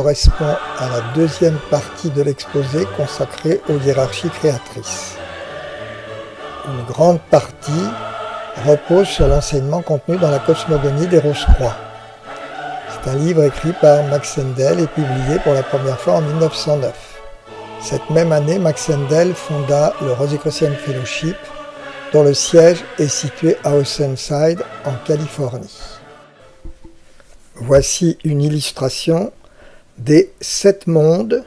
correspond à la deuxième partie de l'exposé consacrée aux hiérarchies créatrices. Une grande partie repose sur l'enseignement contenu dans la cosmogonie des Rose-Croix. C'est un livre écrit par Max Sendel et publié pour la première fois en 1909. Cette même année, Max Sendel fonda le Rosicrucian Fellowship, dont le siège est situé à Oceanside, en Californie. Voici une illustration des 7 mondes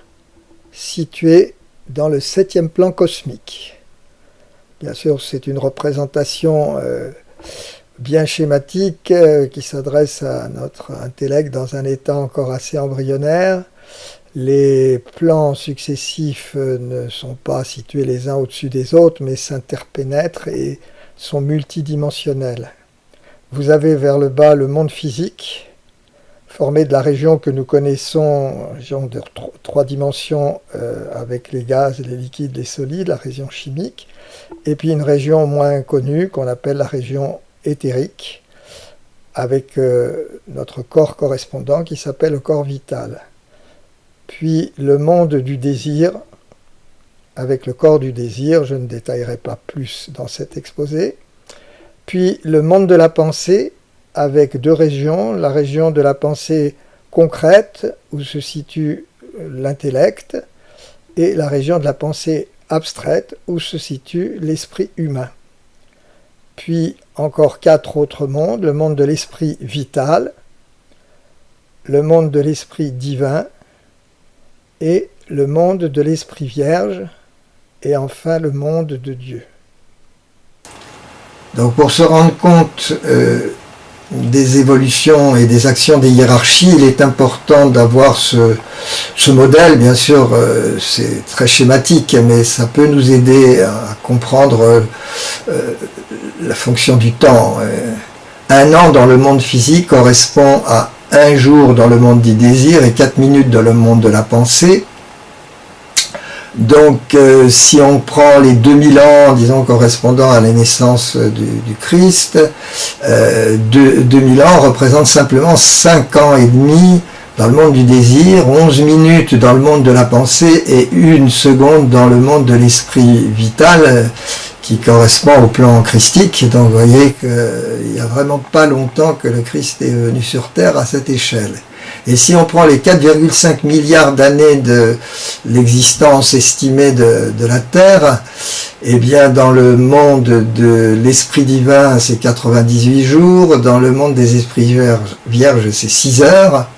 situés dans le 7e plan cosmique. Bien sûr, c'est une représentation bien schématique qui s'adresse à notre intellect dans un état encore assez embryonnaire. Les plans successifs ne sont pas situés les uns au-dessus des autres, mais s'interpénètrent et sont multidimensionnels. Vous avez vers le bas le monde physique, formé de la région que nous connaissons, région de 3 dimensions avec les gaz, les liquides, les solides, la région chimique, et puis une région moins connue qu'on appelle la région éthérique, avec notre corps correspondant qui s'appelle le corps vital. Puis le monde du désir, avec le corps du désir, je ne détaillerai pas plus dans cet exposé. Puis le monde de la pensée, avec 2 régions, la région de la pensée concrète, où se situe l'intellect, et la région de la pensée abstraite, où se situe l'esprit humain. Puis encore 4 autres mondes, le monde de l'esprit vital, le monde de l'esprit divin, et le monde de l'Esprit Vierge, et enfin le monde de Dieu. Donc pour se rendre compte des évolutions et des actions des hiérarchies, il est important d'avoir ce modèle. Bien sûr, c'est très schématique, mais ça peut nous aider à comprendre la fonction du temps. 1 an dans le monde physique correspond à 1 jour dans le monde des désirs et 4 minutes dans le monde de la pensée. Donc si on prend les 2000 ans, disons, correspondant à la naissance du Christ, 2000 ans représentent simplement 5 ans et demi dans le monde du désir, 11 minutes dans le monde de la pensée et 1 seconde dans le monde de l'esprit vital, qui correspond au plan christique. Donc vous voyez qu'il n'y a vraiment pas longtemps que le Christ est venu sur Terre à cette échelle. Et si on prend les 4,5 milliards d'années de l'existence estimée de la Terre, eh bien dans le monde de l'esprit divin, c'est 98 jours, dans le monde des esprits vierges, c'est 6 heures,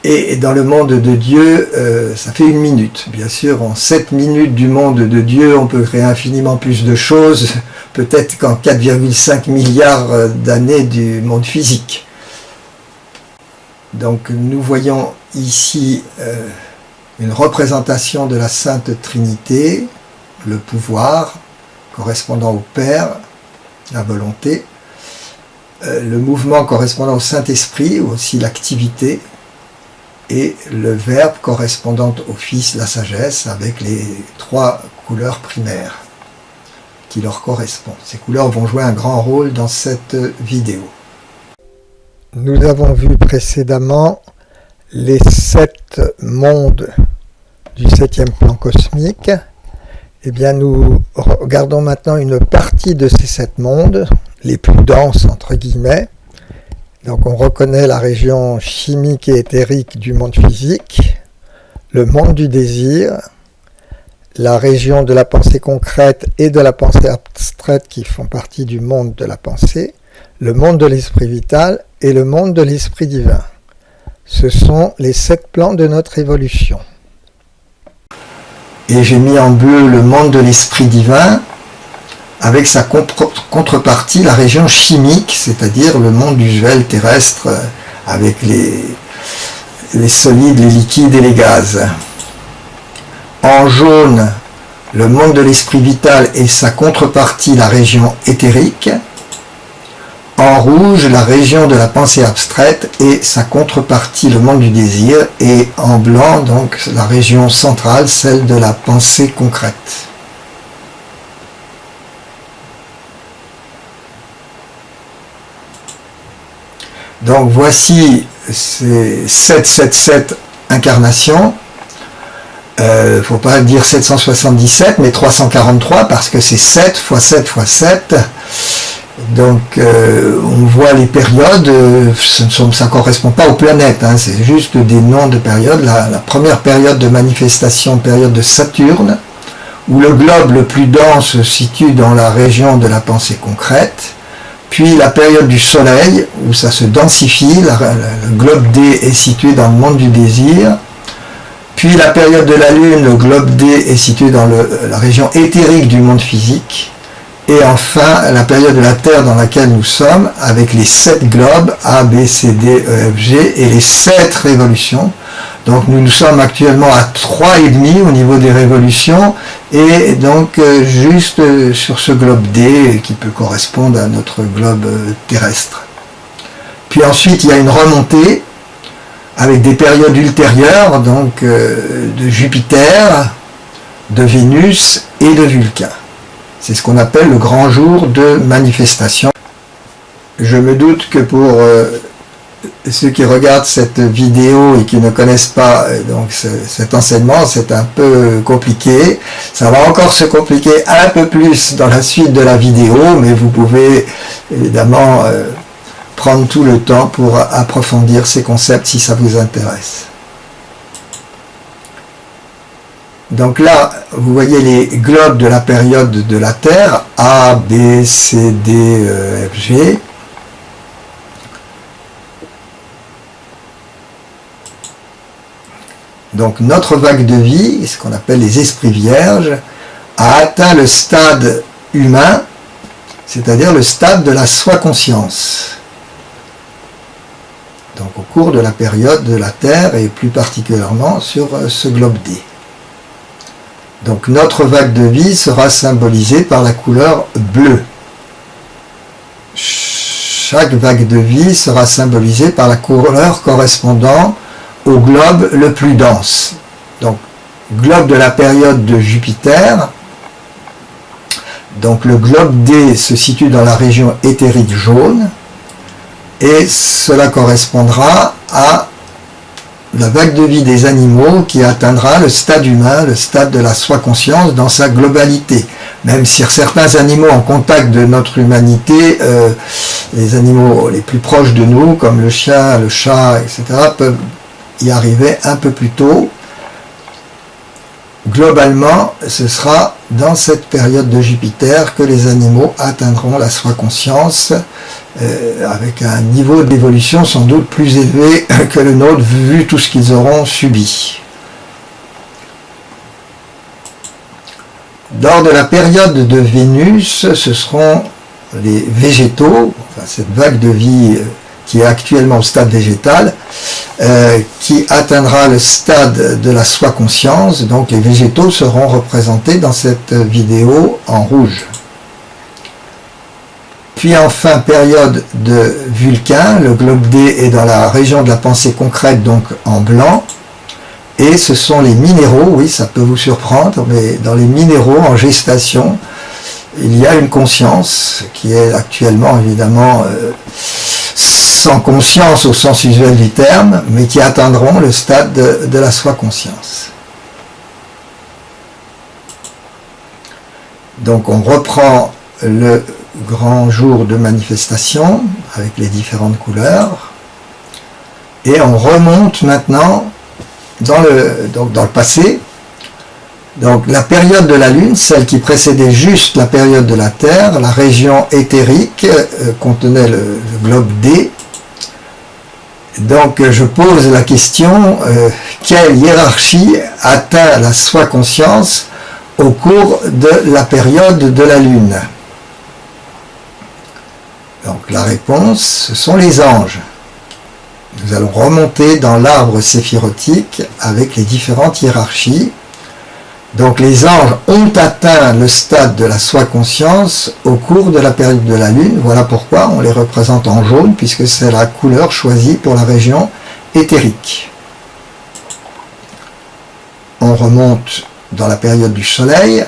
et dans le monde de Dieu, ça fait 1 minute. Bien sûr, en 7 minutes du monde de Dieu, on peut créer infiniment plus de choses, peut-être qu'en 4,5 milliards d'années du monde physique. Donc nous voyons ici une représentation de la Sainte Trinité, le pouvoir correspondant au Père, la volonté, le mouvement correspondant au Saint-Esprit, ou aussi l'activité, et le verbe correspondant au Fils, la sagesse, avec les 3 couleurs primaires qui leur correspondent. Ces couleurs vont jouer un grand rôle dans cette vidéo. Nous avons vu précédemment les 7 mondes du 7e plan cosmique. Eh bien, nous regardons maintenant une partie de ces 7 mondes, les plus denses entre guillemets. Donc on reconnaît la région chimique et éthérique du monde physique, le monde du désir, la région de la pensée concrète et de la pensée abstraite qui font partie du monde de la pensée, le monde de l'esprit vital et le monde de l'esprit divin. Ce sont les 7 plans de notre évolution. Et j'ai mis en bleu le monde de l'esprit divin, avec sa contrepartie, la région chimique, c'est-à-dire le monde usuel terrestre, avec les solides, les liquides et les gaz. En jaune, le monde de l'esprit vital et sa contrepartie, la région éthérique. En rouge, la région de la pensée abstraite et sa contrepartie, le monde du désir. Et en blanc, donc, la région centrale, celle de la pensée concrète. Donc voici ces 7 7 7 incarnations. Faut pas dire 777, mais 343, parce que c'est 7 fois 7 fois 7. Donc on voit les périodes, ça ne correspond pas aux planètes, hein, c'est juste des noms de périodes. La première période de manifestation, période de Saturne, où le globe le plus dense se situe dans la région de la pensée concrète. Puis la période du Soleil, où ça se densifie, le globe D est situé dans le monde du désir. Puis la période de la Lune, le globe D est situé dans la région éthérique du monde physique. Et enfin, la période de la Terre dans laquelle nous sommes, avec les 7 globes, A, B, C, D, E, F, G, et les 7 révolutions. Donc nous sommes actuellement à 3,5 au niveau des révolutions, et donc juste sur ce globe D, qui peut correspondre à notre globe terrestre. Puis ensuite, il y a une remontée, avec des périodes ultérieures, donc de Jupiter, de Vénus et de Vulcain. C'est ce qu'on appelle le grand jour de manifestation. Je me doute que pour ceux qui regardent cette vidéo et qui ne connaissent pas donc cet enseignement, c'est un peu compliqué. Ça va encore se compliquer un peu plus dans la suite de la vidéo, mais vous pouvez évidemment prendre tout le temps pour approfondir ces concepts si ça vous intéresse. Donc là, vous voyez les globes de la période de la Terre, A, B, C, D, E, F, G. Donc notre vague de vie, ce qu'on appelle les esprits vierges, a atteint le stade humain, c'est-à-dire le stade de la soi-conscience. Donc au cours de la période de la Terre, et plus particulièrement sur ce globe D. Donc notre vague de vie sera symbolisée par la couleur bleue. Chaque vague de vie sera symbolisée par la couleur correspondant au globe le plus dense. Donc globe de la période de Jupiter. Donc le globe D se situe dans la région éthérique jaune. Et cela correspondra à la vague de vie des animaux qui atteindra le stade humain, le stade de la soi-conscience dans sa globalité. Même si certains animaux en contact de notre humanité, les animaux les plus proches de nous, comme le chien, le chat, etc., peuvent y arriver un peu plus tôt. Globalement, ce sera dans cette période de Jupiter que les animaux atteindront la soi-conscience avec un niveau d'évolution sans doute plus élevé que le nôtre vu tout ce qu'ils auront subi. Lors de la période de Vénus, ce seront les végétaux, enfin cette vague de vie qui est actuellement au stade végétal, qui atteindra le stade de la soi-conscience. Donc les végétaux seront représentés dans cette vidéo en rouge. Puis enfin, période de Vulcain, le globe D est dans la région de la pensée concrète, donc en blanc. Et ce sont les minéraux, oui, ça peut vous surprendre, mais dans les minéraux en gestation, il y a une conscience qui est actuellement évidemment sans conscience au sens usuel du terme, mais qui atteindront le stade de la soi-conscience. Donc on reprend le grand jour de manifestation avec les différentes couleurs et on remonte maintenant dans le passé. Donc la période de la Lune, celle qui précédait juste la période de la Terre, la région éthérique contenait le globe D. Donc je pose la question, quelle hiérarchie atteint la soi-conscience au cours de la période de la Lune? Donc la réponse, ce sont les anges. Nous allons remonter dans l'arbre séphirotique avec les différentes hiérarchies. Donc les anges ont atteint le stade de la soi-conscience au cours de la période de la Lune. Voilà pourquoi on les représente en jaune, puisque c'est la couleur choisie pour la région éthérique. On remonte dans la période du Soleil.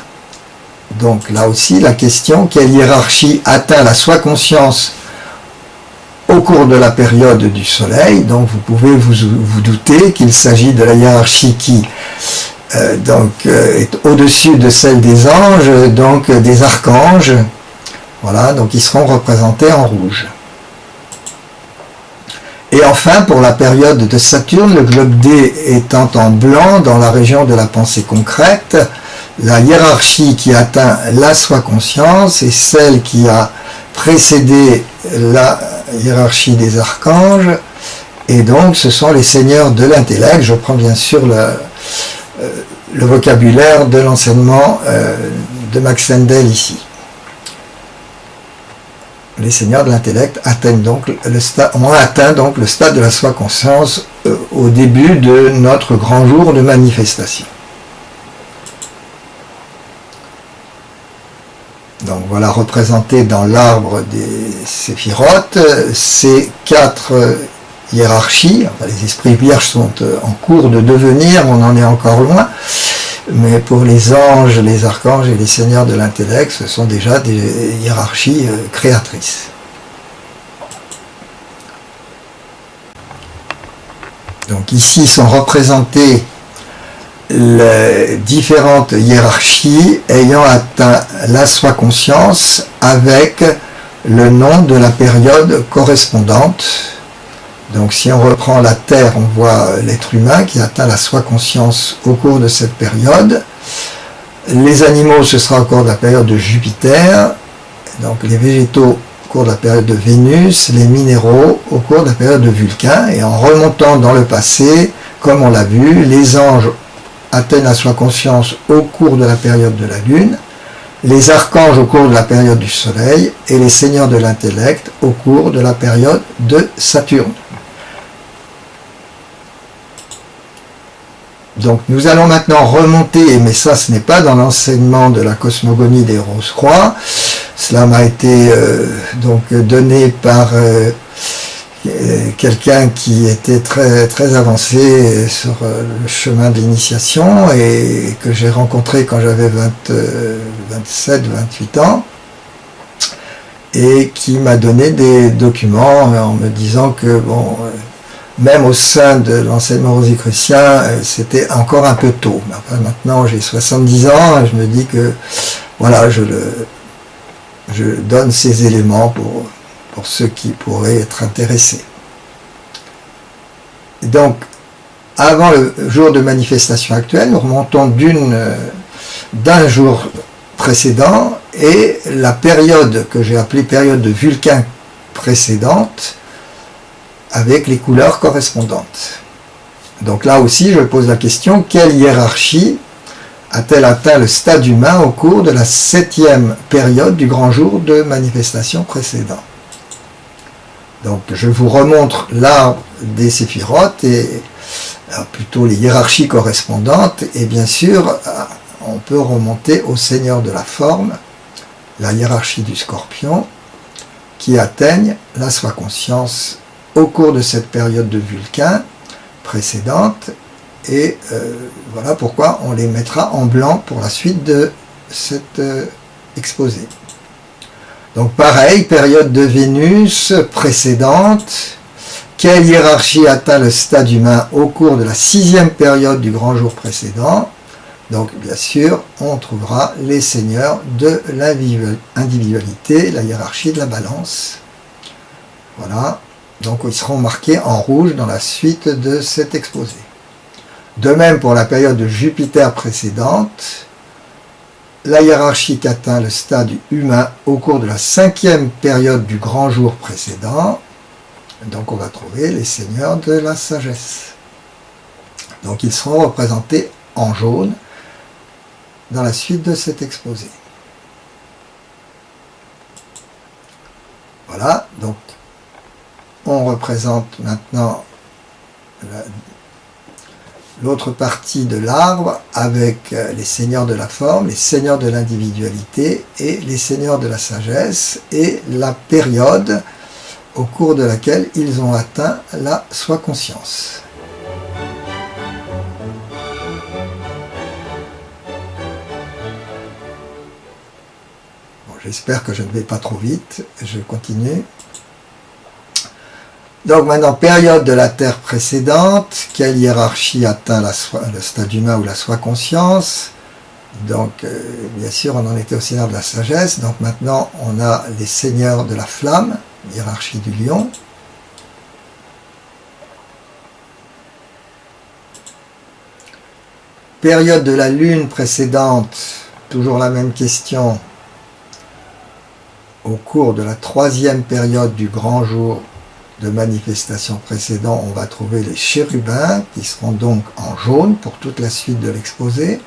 Donc là aussi, la question, quelle hiérarchie atteint la soi-conscience au cours de la période du Soleil. Donc vous pouvez vous douter qu'il s'agit de la hiérarchie qui est au-dessus de celle des anges, donc des archanges. Voilà, donc ils seront représentés en rouge. Et enfin, pour la période de Saturne, le globe D étant en blanc dans la région de la pensée concrète, la hiérarchie qui atteint la soi-conscience est celle qui a précédé la hiérarchie des archanges, et donc ce sont les seigneurs de l'intellect. Je prends bien sûr le vocabulaire de l'enseignement de Max Sendel ici. Les seigneurs de l'intellect ont atteint donc le stade de la soi-conscience au début de notre grand jour de manifestation. Donc voilà représenté dans l'arbre des séphirotes ces 4 hiérarchies. Enfin, les esprits vierges sont en cours de devenir, on en est encore loin, mais pour les anges, les archanges et les seigneurs de l'intellect, ce sont déjà des hiérarchies créatrices. Donc ici sont représentées les différentes hiérarchies ayant atteint la soi-conscience avec le nom de la période correspondante. Donc si on reprend la Terre, on voit l'être humain qui atteint la soi-conscience au cours de cette période. Les animaux, ce sera au cours de la période de Jupiter. Donc les végétaux au cours de la période de Vénus, les minéraux au cours de la période de Vulcain. Et en remontant dans le passé, comme on l'a vu, les anges atteignent la soi-conscience au cours de la période de la Lune, les archanges au cours de la période du Soleil et les seigneurs de l'intellect au cours de la période de Saturne. Donc nous allons maintenant remonter, mais ça ce n'est pas dans l'enseignement de la cosmogonie des Rose-Croix, cela m'a été donc donné par quelqu'un qui était très avancé sur le chemin de l'initiation et que j'ai rencontré quand j'avais 27-28 ans et qui m'a donné des documents en me disant que bon, même au sein de l'enseignement rosicrucien, c'était encore un peu tôt. Enfin, maintenant j'ai 70 ans et je me dis que voilà, je donne ces éléments pour ceux qui pourraient être intéressés. Donc, avant le jour de manifestation actuelle, nous remontons d'un jour précédent et la période que j'ai appelée période de Vulcain précédente avec les couleurs correspondantes. Donc là aussi, je pose la question, quelle hiérarchie a-t-elle atteint le stade humain au cours de la 7e période du grand jour de manifestation précédent? Donc je vous remontre l'arbre des séphirotes et plutôt les hiérarchies correspondantes, et bien sûr on peut remonter au Seigneur de la forme, la hiérarchie du Scorpion, qui atteignent la soi-conscience au cours de cette période de Vulcain précédente, et voilà pourquoi on les mettra en blanc pour la suite de cet exposé. Donc pareil, période de Vénus précédente, quelle hiérarchie atteint le stade humain au cours de la 6e période du grand jour précédent? Donc bien sûr, on trouvera les seigneurs de l'individualité, la hiérarchie de la balance. Voilà, donc ils seront marqués en rouge dans la suite de cet exposé. De même pour la période de Jupiter précédente, la hiérarchie qui atteint le stade humain au cours de la 5e période du grand jour précédent. Donc on va trouver les seigneurs de la sagesse. Donc ils seront représentés en jaune dans la suite de cet exposé. Voilà, donc on représente maintenant l'autre partie de l'arbre avec les seigneurs de la forme, les seigneurs de l'individualité et les seigneurs de la sagesse et la période au cours de laquelle ils ont atteint la soi-conscience. Bon, j'espère que je ne vais pas trop vite, je continue. Donc maintenant, période de la Terre précédente, quelle hiérarchie atteint le stade humain ou la soi-conscience? Donc, bien sûr, on en était au Seigneur de la sagesse. Donc maintenant, on a les seigneurs de la flamme, hiérarchie du lion. Période de la lune précédente, toujours la même question. Au cours de la troisième période du grand jour de manifestation précédent, on va trouver les chérubins qui seront donc en jaune pour toute la suite de l'exposé.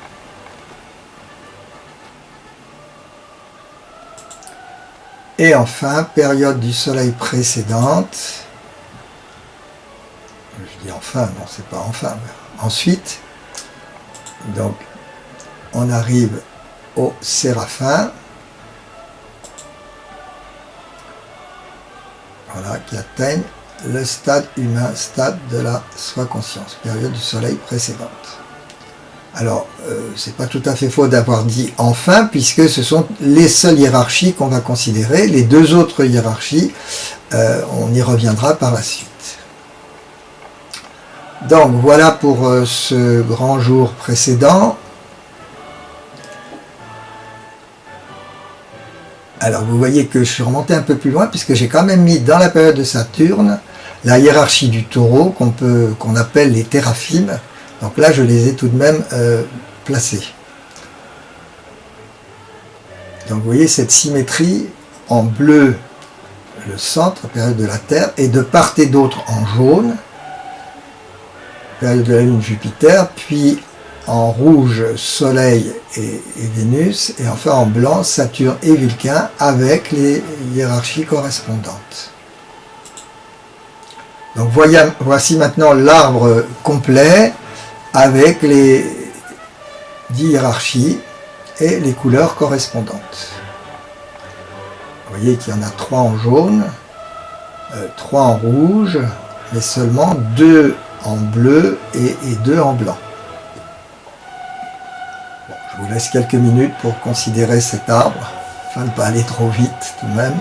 Et enfin, période du soleil précédente. Je dis enfin, non, c'est pas enfin. Ensuite, donc, on arrive aux séraphins. Voilà, qui atteignent le stade humain, stade de la soi-conscience, période du soleil précédente. Alors, c'est pas tout à fait faux d'avoir dit enfin, puisque ce sont les seules hiérarchies qu'on va considérer. Les deux autres hiérarchies, on y reviendra par la suite. Donc, voilà pour ce grand jour précédent. Alors, vous voyez que je suis remonté un peu plus loin, puisque j'ai quand même mis dans la période de Saturne la hiérarchie du taureau, qu'on appelle les téraphimes. Donc là, je les ai tout de même placés. Donc vous voyez cette symétrie en bleu, le centre, période de la Terre, et de part et d'autre en jaune, période de la Lune, Jupiter, puis en rouge, Soleil et Vénus, et enfin en blanc, Saturne et Vulcain, avec les hiérarchies correspondantes. Donc voici maintenant l'arbre complet, avec les 10 hiérarchies et les couleurs correspondantes. Vous voyez qu'il y en a 3 en jaune, 3 en rouge, mais seulement 2 en bleu et 2 en blanc. Bon, je vous laisse quelques minutes pour considérer cet arbre, afin de ne pas aller trop vite tout de même.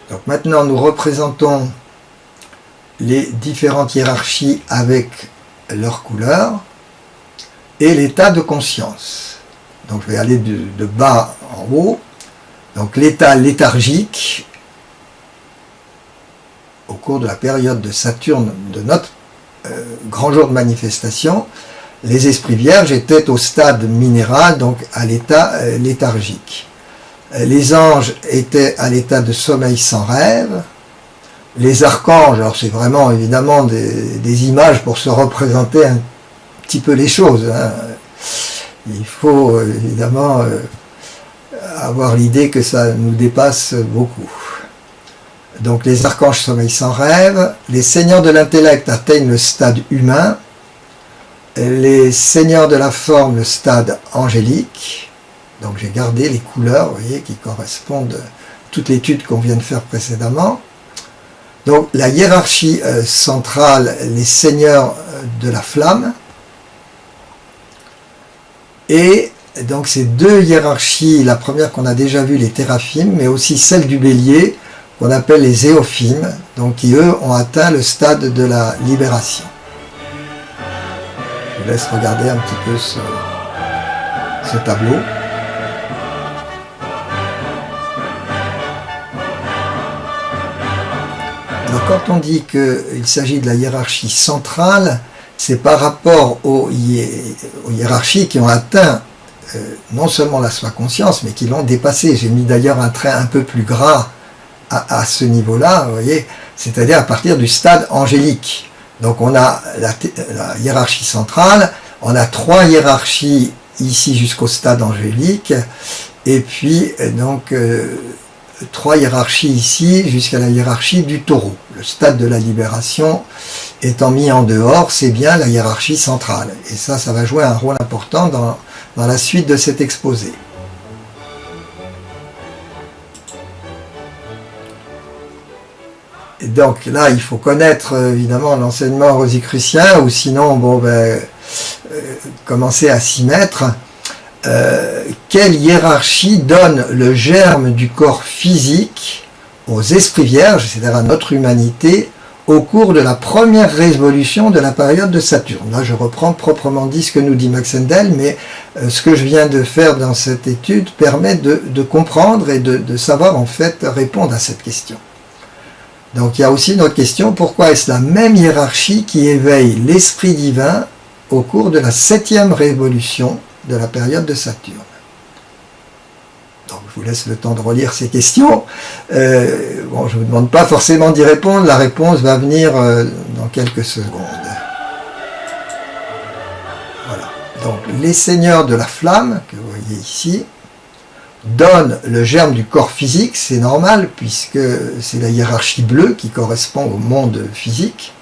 Donc maintenant, nous représentons les différentes hiérarchies avec leurs couleurs et l'état de conscience. Donc je vais aller de bas en haut. Donc l'état léthargique, au cours de la période de Saturne, de notre grand jour de manifestation, les esprits vierges étaient au stade minéral, donc à l'état léthargique. Les anges étaient à l'état de sommeil sans rêve. Les archanges, alors c'est vraiment évidemment des images pour se représenter un petit peu les choses. Hein. Il faut évidemment avoir l'idée que ça nous dépasse beaucoup. Donc les archanges sommeil sans rêve, les seigneurs de l'intellect atteignent le stade humain, les seigneurs de la forme le stade angélique. Donc j'ai gardé les couleurs, vous voyez, qui correspondent à toute l'étude qu'on vient de faire précédemment. Donc la hiérarchie centrale, les seigneurs de la flamme. Et donc ces deux hiérarchies, la première qu'on a déjà vue, les téraphimes, mais aussi celle du bélier, qu'on appelle les zéophimes, donc qui eux ont atteint le stade de la libération. Je vous laisse regarder un petit peu ce tableau. Alors quand on dit qu'il s'agit de la hiérarchie centrale, c'est par rapport aux hiérarchies qui ont atteint non seulement la soi-conscience, mais qui l'ont dépassée. J'ai mis d'ailleurs un trait un peu plus gras à ce niveau-là, vous voyez, c'est-à-dire à partir du stade angélique. Donc on a la hiérarchie centrale, on a 3 hiérarchies ici jusqu'au stade angélique, et puis donc 3 hiérarchies ici jusqu'à la hiérarchie du taureau. Le stade de la libération étant mis en dehors, c'est bien la hiérarchie centrale. Et ça va jouer un rôle important dans la suite de cet exposé. Et donc là, il faut connaître évidemment l'enseignement rosicrucien, ou sinon, bon, commencer à s'y mettre. Quelle hiérarchie donne le germe du corps physique aux esprits vierges, c'est-à-dire à notre humanité, au cours de la première révolution de la période de Saturne? Là, je reprends proprement dit ce que nous dit Max Endel, mais ce que je viens de faire dans cette étude permet de comprendre et de savoir en fait répondre à cette question. Donc il y a aussi une autre question, pourquoi est-ce la même hiérarchie qui éveille l'esprit divin au cours de la 7e révolution de la période de Saturne? Donc je vous laisse le temps de relire ces questions. Bon, je ne vous demande pas forcément d'y répondre, la réponse va venir dans quelques secondes. Voilà. Donc les seigneurs de la flamme, que vous voyez ici, donnent le germe du corps physique, c'est normal, puisque c'est la hiérarchie bleue qui correspond au monde physique.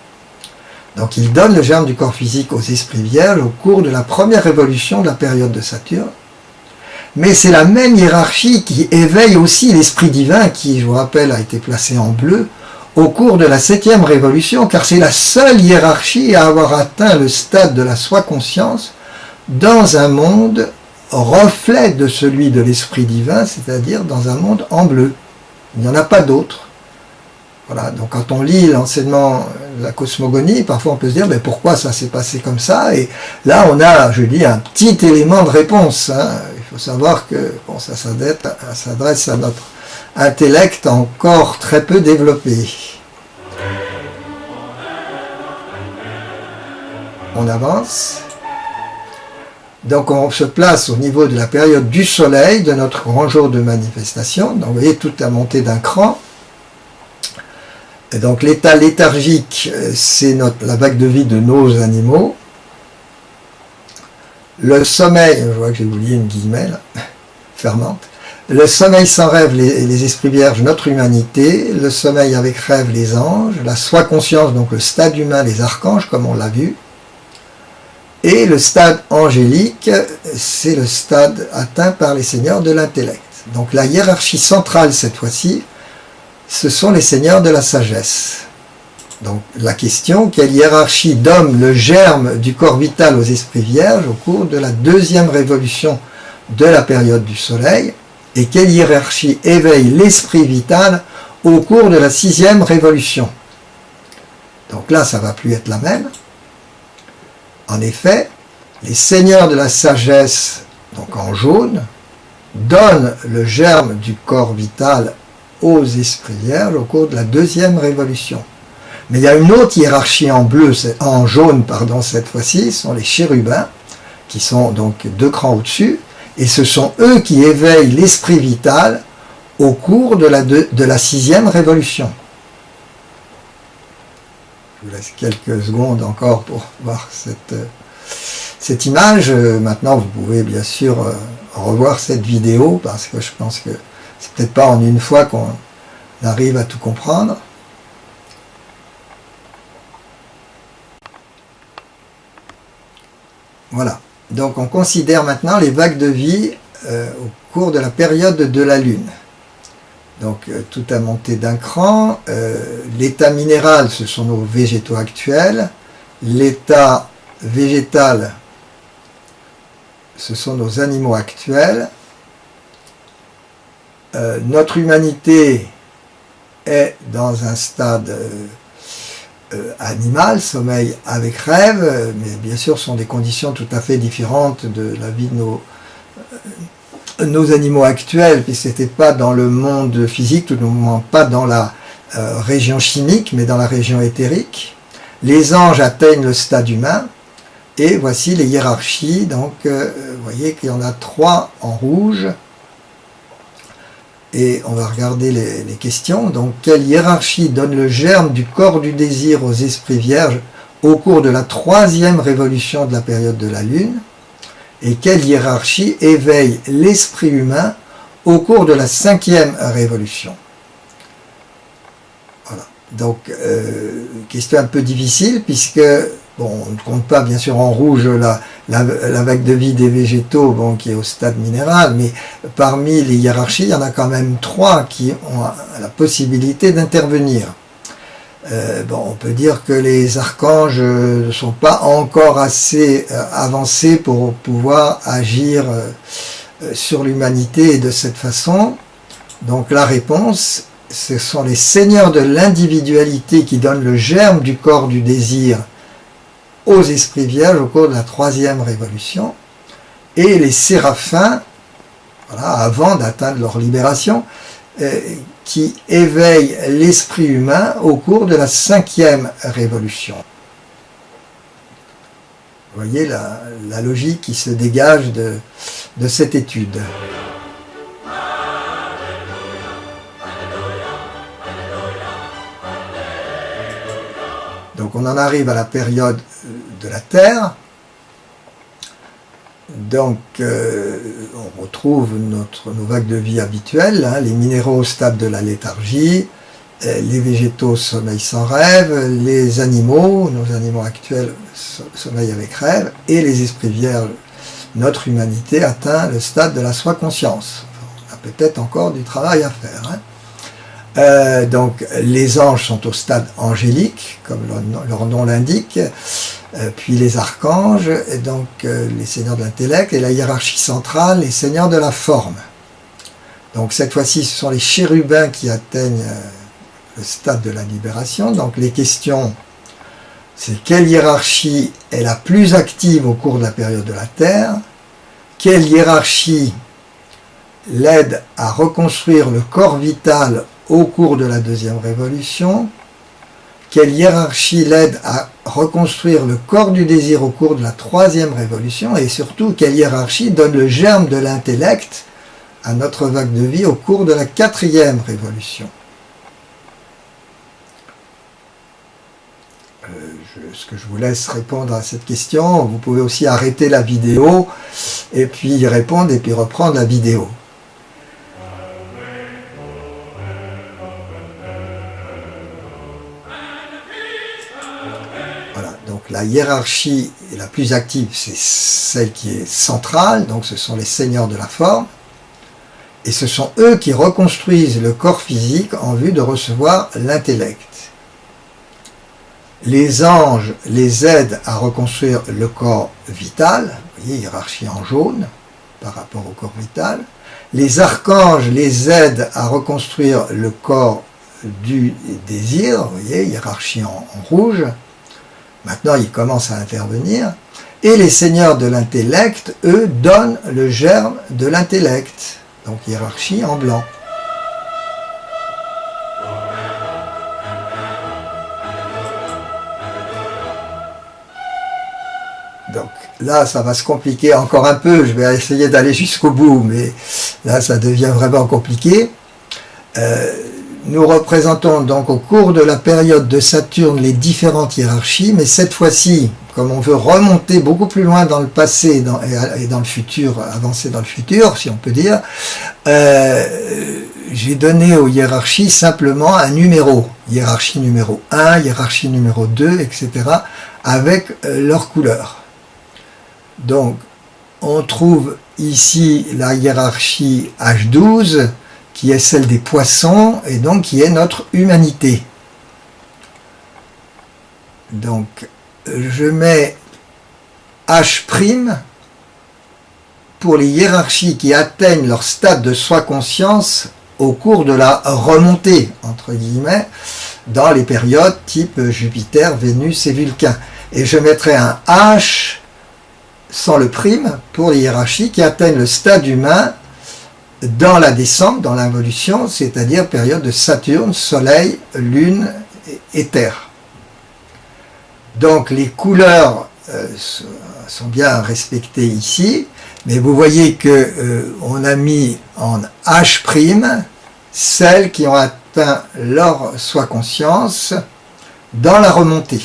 Donc ils donnent le germe du corps physique aux esprits vierges au cours de la première révolution de la période de Saturne. Mais c'est la même hiérarchie qui éveille aussi l'esprit divin, qui, je vous rappelle, a été placé en bleu, au cours de la 7e révolution, car c'est la seule hiérarchie à avoir atteint le stade de la soi-conscience dans un monde reflet de celui de l'esprit divin, c'est-à-dire dans un monde en bleu. Il n'y en a pas d'autre. Voilà, donc quand on lit l'enseignement de la cosmogonie, parfois on peut se dire mais pourquoi ça s'est passé comme ça, et là on a, je dis, un petit élément de réponse. Il faut savoir que bon, ça s'adresse à notre intellect encore très peu développé. On avance. Donc on se place au niveau de la période du soleil, de notre grand jour de manifestation. Donc vous voyez, toute la montée d'un cran. Et donc l'état léthargique, c'est la vague de vie de nos animaux. Le sommeil, je vois que j'ai oublié une guillemette, là, fermante. Le sommeil sans rêve, les esprits vierges, notre humanité. Le sommeil avec rêve, les anges. La soi-conscience, donc le stade humain, les archanges, comme on l'a vu. Et le stade angélique, c'est le stade atteint par les seigneurs de l'intellect. Donc la hiérarchie centrale, cette fois-ci, ce sont les seigneurs de la sagesse. Donc la question, quelle hiérarchie donne le germe du corps vital aux esprits vierges au cours de la 2e révolution de la période du soleil, et quelle hiérarchie éveille l'esprit vital au cours de la 6e révolution? Donc là, ça ne va plus être la même. En effet, les seigneurs de la sagesse, donc en jaune, donnent le germe du corps vital aux esprits vierges au cours de la 2e révolution. Mais il y a une autre hiérarchie en bleu, en jaune, pardon, cette fois-ci, ce sont les chérubins, qui sont donc 2 crans au-dessus, et ce sont eux qui éveillent l'esprit vital au cours de la 6e révolution. Je vous laisse quelques secondes encore pour voir cette image. Maintenant, vous pouvez bien sûr revoir cette vidéo, parce que je pense que c'est peut-être pas en une fois qu'on arrive à tout comprendre. Voilà. Donc on considère maintenant les vagues de vie au cours de la période de la Lune. Donc tout a monté d'un cran. L'état minéral, ce sont nos végétaux actuels. L'état végétal, ce sont nos animaux actuels. Notre humanité est dans un stade animal, sommeil avec rêve, mais bien sûr ce sont des conditions tout à fait différentes de la vie de nos animaux actuels, puisque ce n'était pas dans le monde physique, tout du moins pas dans la région chimique, mais dans la région éthérique. Les anges atteignent le stade humain, et voici les hiérarchies. Donc vous voyez qu'il y en a 3 en rouge. Et on va regarder les questions. Donc, quelle hiérarchie donne le germe du corps du désir aux esprits vierges au cours de la 3e révolution de la période de la Lune? Et quelle hiérarchie éveille l'esprit humain au cours de la 5e révolution? Voilà. Donc, question un peu difficile, puisque, bon, on ne compte pas, bien sûr, en rouge la vague de vie des végétaux, bon, qui est au stade minéral, mais parmi les hiérarchies, il y en a quand même 3 qui ont la possibilité d'intervenir. Bon, on peut dire que les archanges ne sont pas encore assez avancés pour pouvoir agir sur l'humanité de cette façon. Donc la réponse, ce sont les seigneurs de l'individualité qui donnent le germe du corps du désir aux esprits vierges au cours de la 3e révolution, et les séraphins, voilà, avant d'atteindre leur libération, qui éveillent l'esprit humain au cours de la 5e révolution. Vous voyez la logique qui se dégage de cette étude. Donc on en arrive à la période de la Terre. Donc on retrouve nos vagues de vie habituelles, hein, les minéraux au stade de la léthargie, les végétaux sommeil sans rêve, les animaux, nos animaux actuels sommeil avec rêve, et les esprits vierges, notre humanité atteint le stade de la soi-conscience. On a peut-être encore du travail à faire. Hein. Donc les anges sont au stade angélique, comme leur nom l'indique, puis les archanges, et donc les seigneurs de l'intellect, et la hiérarchie centrale, les seigneurs de la forme. Donc cette fois-ci, ce sont les chérubins qui atteignent le stade de la libération. Donc les questions, c'est quelle hiérarchie est la plus active au cours de la période de la Terre? Quelle hiérarchie l'aide à reconstruire le corps vital au cours de la 2e révolution? Quelle hiérarchie l'aide à reconstruire le corps du désir au cours de la 3e révolution? Et surtout, quelle hiérarchie donne le germe de l'intellect à notre vague de vie au cours de la 4e révolution? Ce que je vous laisse répondre à cette question. Vous pouvez aussi arrêter la vidéo et puis y répondre et puis reprendre la vidéo. La hiérarchie la plus active, c'est celle qui est centrale, donc ce sont les seigneurs de la forme, et ce sont eux qui reconstruisent le corps physique en vue de recevoir l'intellect. Les anges les aident à reconstruire le corps vital, vous voyez, hiérarchie en jaune par rapport au corps vital. Les archanges les aident à reconstruire le corps du désir, vous voyez, hiérarchie en rouge. Maintenant, ils commencent à intervenir. Et les seigneurs de l'intellect, eux, donnent le germe de l'intellect. Donc, hiérarchie en blanc. Donc, là, ça va se compliquer encore un peu. Je vais essayer d'aller jusqu'au bout, mais là, ça devient vraiment compliqué. Nous représentons donc au cours de la période de Saturne les différentes hiérarchies, mais cette fois-ci, comme on veut remonter beaucoup plus loin dans le passé et dans le futur, avancer dans le futur, si on peut dire, j'ai donné aux hiérarchies simplement un numéro, hiérarchie numéro 1, hiérarchie numéro 2, etc., avec leur couleur. Donc, on trouve ici la hiérarchie H12, qui est celle des poissons, et donc qui est notre humanité. Donc, je mets H' pour les hiérarchies qui atteignent leur stade de soi-conscience au cours de la remontée, entre guillemets, dans les périodes type Jupiter, Vénus et Vulcain. Et je mettrai un H sans le prime pour les hiérarchies qui atteignent le stade humain dans la descente, dans l'involution, c'est-à-dire période de Saturne, Soleil, Lune et Terre. Donc les couleurs sont bien respectées ici, mais vous voyez que on a mis en H' celles qui ont atteint leur soi-conscience dans la remontée.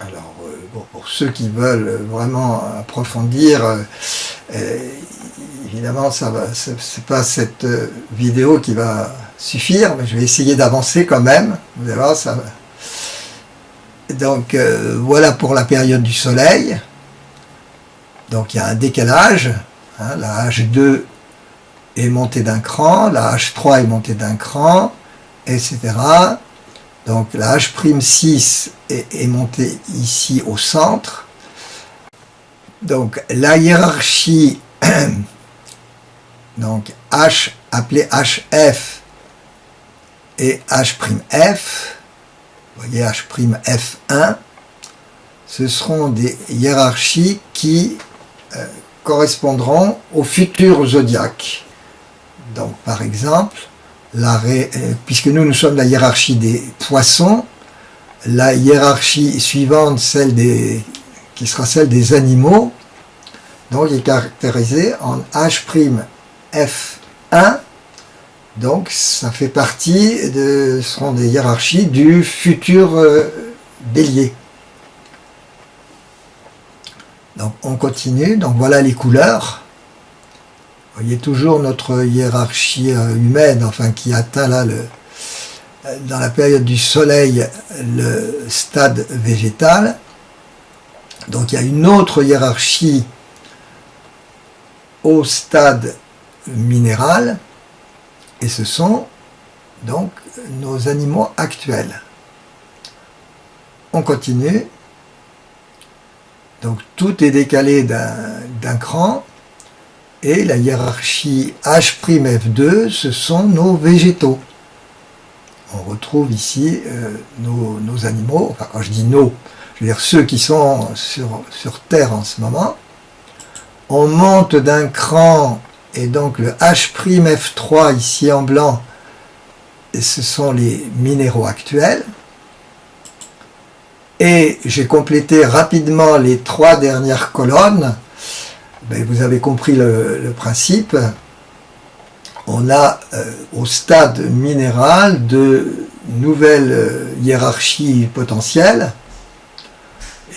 Alors, bon, pour ceux qui veulent vraiment approfondir, évidemment, c'est pas cette vidéo qui va suffire, mais je vais essayer d'avancer quand même. Vous allez voir, ça va. Donc, voilà pour la période du Soleil. Donc, il y a un décalage. Hein, la H2 est montée d'un cran, la H3 est montée d'un cran, etc. Donc la H'6 est montée ici au centre. Donc la hiérarchie donc H appelée HF et H'F, vous voyez H'F1, ce seront des hiérarchies qui correspondront au futur zodiaque. Donc par exemple, puisque nous sommes la hiérarchie des poissons, la hiérarchie suivante, qui sera celle des animaux, donc est caractérisée en H'F1. Donc ça fait partie ce seront des hiérarchies du futur bélier. Donc on continue, donc voilà les couleurs. Vous voyez toujours notre hiérarchie humaine, enfin qui atteint là dans la période du soleil le stade végétal. Donc il y a une autre hiérarchie au stade minéral, et ce sont donc nos animaux actuels. On continue. Donc tout est décalé d'un cran, et la hiérarchie H'F2, ce sont nos végétaux. On retrouve ici nos animaux, enfin quand je dis nos, je veux dire ceux qui sont sur Terre en ce moment. On monte d'un cran, et donc le H'F3 ici en blanc, ce sont les minéraux actuels. Et j'ai complété rapidement les 3 dernières colonnes. Ben, vous avez compris le principe. On a au stade minéral de nouvelles hiérarchies potentielles,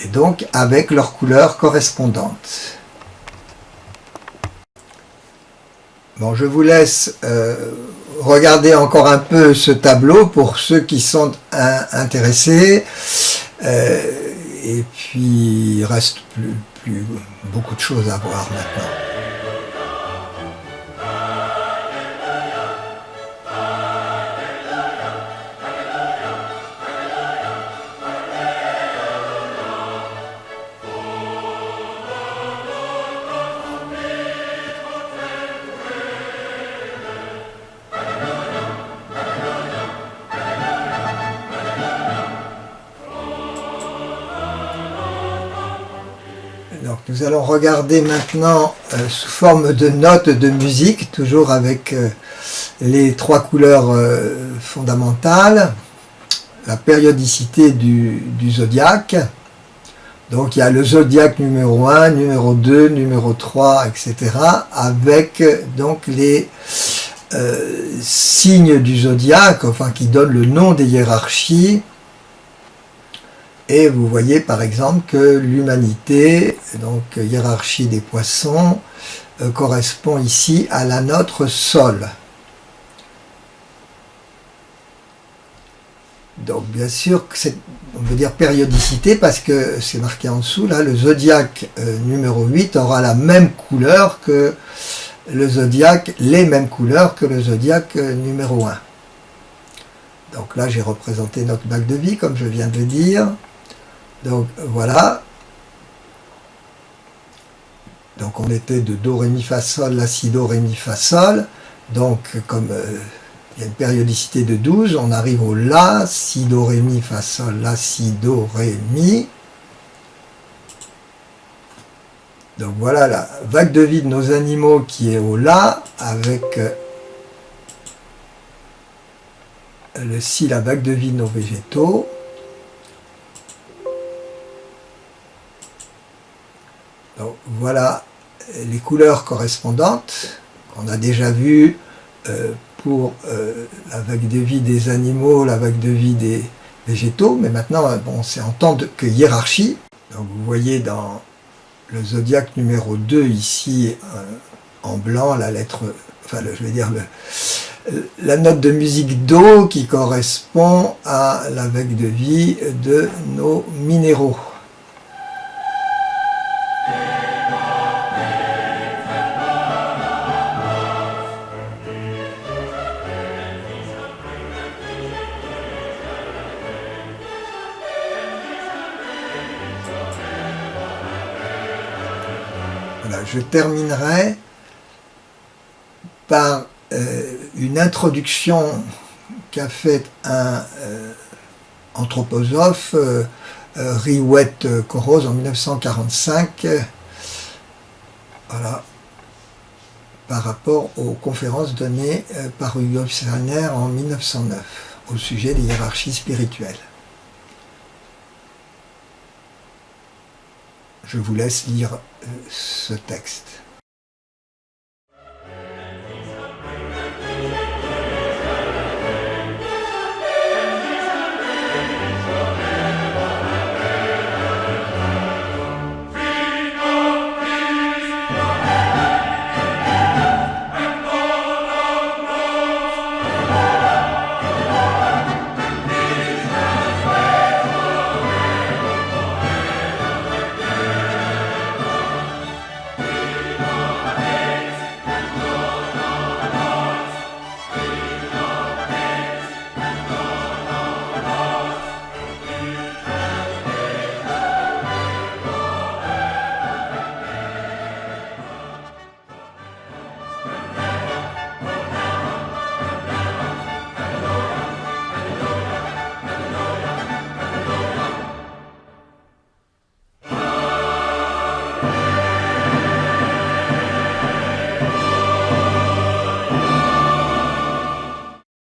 et donc avec leurs couleurs correspondantes. Bon, je vous laisse regarder encore un peu ce tableau pour ceux qui sont intéressés. Et puis il reste plus beaucoup de choses à voir maintenant. Donc nous allons regarder maintenant sous forme de notes de musique, toujours avec les 3 couleurs fondamentales, la périodicité du zodiaque. Donc il y a le zodiaque numéro 1, numéro 2, numéro 3, etc. avec donc les signes du zodiaque, enfin qui donnent le nom des hiérarchies. Et vous voyez par exemple que l'humanité, donc hiérarchie des poissons, correspond ici à la note Sol. Donc bien sûr, on veut dire périodicité parce que c'est marqué en dessous, là, le zodiaque numéro 8 aura la même couleur que le zodiaque, les mêmes couleurs que le zodiaque numéro 1. Donc là j'ai représenté notre bague de vie comme je viens de le dire. Donc voilà, donc on était de Do, Ré, Mi, Fa, Sol, La, Si, Do, Ré, Mi, Fa, Sol, donc comme il y a une périodicité de 12, on arrive au La, Si, Do, Ré, Mi, Fa, Sol, La, Si, Do, Ré, Mi. Donc voilà la vague de vie de nos animaux qui est au La, avec le Si, la vague de vie de nos végétaux. Donc voilà les couleurs correspondantes qu'on a déjà vues pour la vague de vie des animaux, la vague de vie des végétaux, mais maintenant bon, c'est en tant que hiérarchie. Donc vous voyez dans le zodiaque numéro 2 ici en blanc la lettre, enfin je vais dire la note de musique Do qui correspond à la vague de vie de nos minéraux. Voilà, je terminerai par une introduction qu'a faite un anthroposophe, Riouette Corrose, en 1945, voilà, par rapport aux conférences données par Rudolf Steiner en 1909 au sujet des hiérarchies spirituelles. Je vous laisse lire ce texte.